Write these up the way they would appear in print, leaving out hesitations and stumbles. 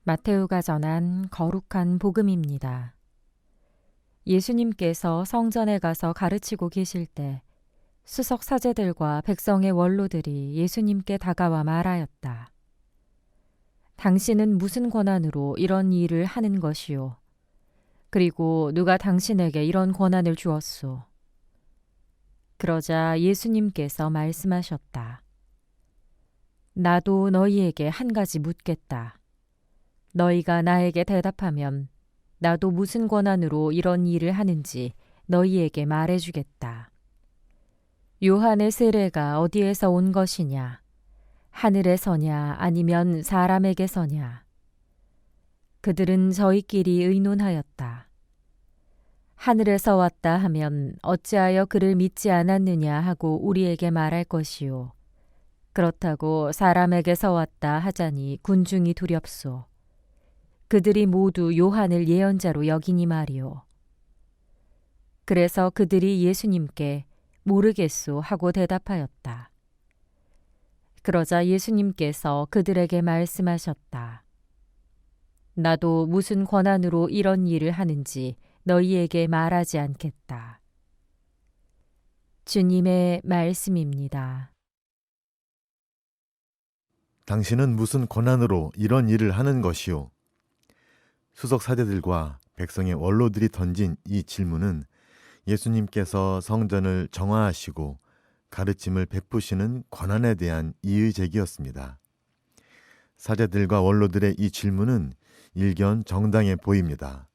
마테오가 전한 거룩한 복음입니다. 예수님께서 성전에 가서 가르치고 계실 때 수석 사제들과 백성의 원로들이 예수님께 다가와 말하였다. 당신은 무슨 권한으로 이런 일을 하는 것이요? 그리고 누가 당신에게 이런 권한을 주었소? 그러자 예수님께서 말씀하셨다. 나도 너희에게 한 가지 묻겠다. 너희가 나에게 대답하면 나도 무슨 권한으로 이런 일을 하는지 너희에게 말해주겠다. 요한의 세례가 어디에서 온 것이냐? 하늘에서냐 아니면 사람에게서냐? 그들은 저희끼리 의논하였다. 하늘에서 왔다 하면 어찌하여 그를 믿지 않았느냐 하고 우리에게 말할 것이요. 그렇다고 사람에게서 왔다 하자니 군중이 두렵소. 그들이 모두 요한을 예언자로 여기니 말이요. 그래서 그들이 예수님께 모르겠소 하고 대답하였다. 그러자 예수님께서 그들에게 말씀하셨다. 나도 무슨 권한으로 이런 일을 하는지 너희에게 말하지 않겠다. 주님의 말씀입니다. 당신은 무슨 권한으로 이런 일을 하는 것이요? 수석 사제들과 백성의 원로들이 던진 이 질문은 예수님께서 성전을 정화하시고 가르침을 베푸시는 권한에 대한 이의 제기였습니다. 사제들과 원로들의 이 질문은 일견 정당해 보입니다.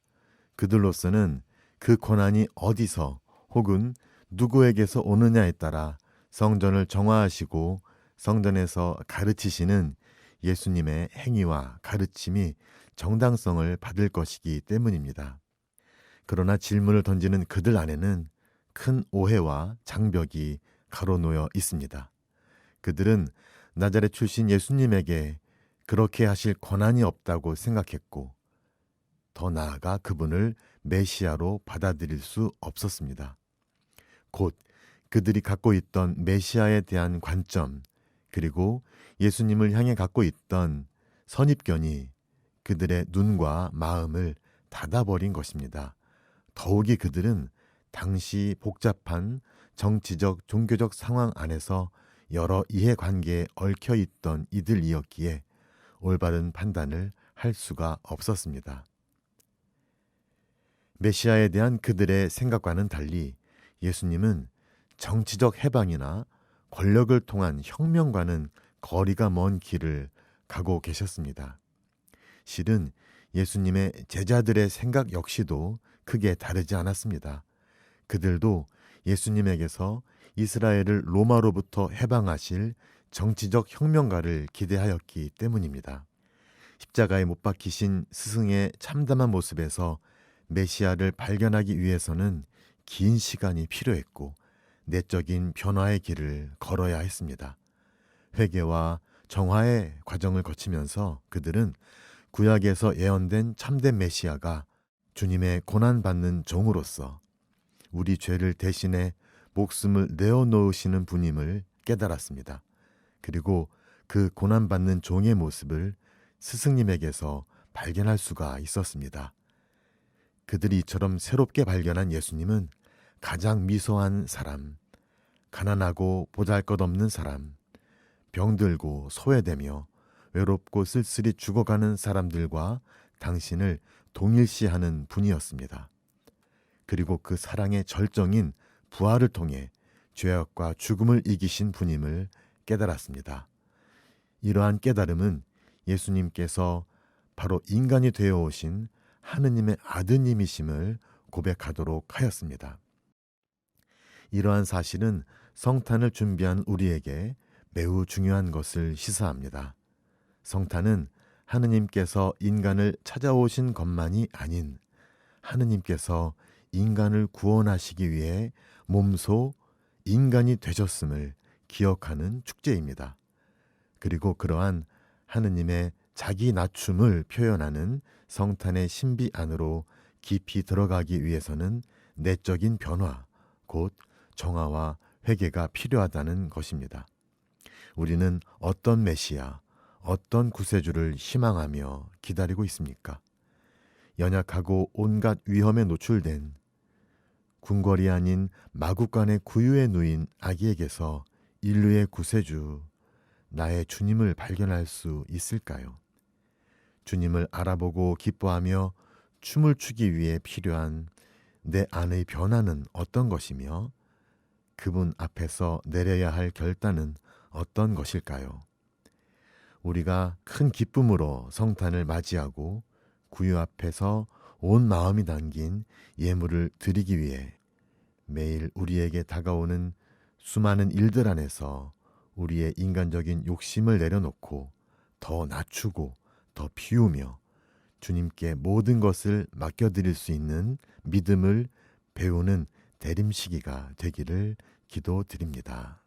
그들로서는 그 권한이 어디서 혹은 누구에게서 오느냐에 따라 성전을 정화하시고 성전에서 가르치시는 예수님의 행위와 가르침이 정당성을 받을 것이기 때문입니다. 그러나 질문을 던지는 그들 안에는 큰 오해와 장벽이 가로놓여 있습니다. 그들은 나자렛 출신 예수님에게 그렇게 하실 권한이 없다고 생각했고, 더 나아가 그분을 메시아로 받아들일 수 없었습니다. 곧 그들이 갖고 있던 메시아에 대한 관점, 그리고 예수님을 향해 갖고 있던 선입견이 그들의 눈과 마음을 닫아버린 것입니다. 더욱이 그들은 당시 복잡한 정치적, 종교적 상황 안에서 여러 이해관계에 얽혀있던 이들이었기에 올바른 판단을 할 수가 없었습니다. 메시아에 대한 그들의 생각과는 달리 예수님은 정치적 해방이나 권력을 통한 혁명과는 거리가 먼 길을 가고 계셨습니다. 실은 예수님의 제자들의 생각 역시도 크게 다르지 않았습니다. 그들도 예수님에게서 이스라엘을 로마로부터 해방하실 정치적 혁명가를 기대하였기 때문입니다. 십자가에 못 박히신 스승의 참담한 모습에서 메시아를 발견하기 위해서는 긴 시간이 필요했고 내적인 변화의 길을 걸어야 했습니다. 회개와 정화의 과정을 거치면서 그들은 구약에서 예언된 참된 메시아가 주님의 고난받는 종으로서 우리 죄를 대신해 목숨을 내어놓으시는 분임을 깨달았습니다. 그리고 그 고난받는 종의 모습을 스승님에게서 발견할 수가 있었습니다. 그들이 이처럼 새롭게 발견한 예수님은 가장 미소한 사람, 가난하고 보잘것없는 사람, 병들고 소외되며 외롭고 쓸쓸히 죽어가는 사람들과 당신을 동일시하는 분이었습니다. 그리고 그 사랑의 절정인 부활을 통해 죄악과 죽음을 이기신 분임을 깨달았습니다. 이러한 깨달음은 예수님께서 바로 인간이 되어 오신 하느님의 아드님이심을 고백하도록 하였습니다. 이러한 사실은 성탄을 준비한 우리에게 매우 중요한 것을 시사합니다. 성탄은 하느님께서 인간을 찾아오신 것만이 아닌 하느님께서 인간을 구원하시기 위해 몸소 인간이 되셨음을 기억하는 축제입니다. 그리고 그러한 하느님의 자기 낮춤을 표현하는 성탄의 신비 안으로 깊이 들어가기 위해서는 내적인 변화, 곧 정화와 회개가 필요하다는 것입니다. 우리는 어떤 메시아, 어떤 구세주를 희망하며 기다리고 있습니까? 연약하고 온갖 위험에 노출된 궁궐이 아닌 마국간의 구유에 누인 아기에게서 인류의 구세주, 나의 주님을 발견할 수 있을까요? 주님을 알아보고 기뻐하며 춤을 추기 위해 필요한 내 안의 변화는 어떤 것이며 그분 앞에서 내려야 할 결단은 어떤 것일까요? 우리가 큰 기쁨으로 성탄을 맞이하고 구유 앞에서 온 마음이 담긴 예물을 드리기 위해 매일 우리에게 다가오는 수많은 일들 안에서 우리의 인간적인 욕심을 내려놓고 더 낮추고 더 피우며 주님께 모든 것을 맡겨드릴 수 있는 믿음을 배우는 대림 시기가 되기를 기도드립니다.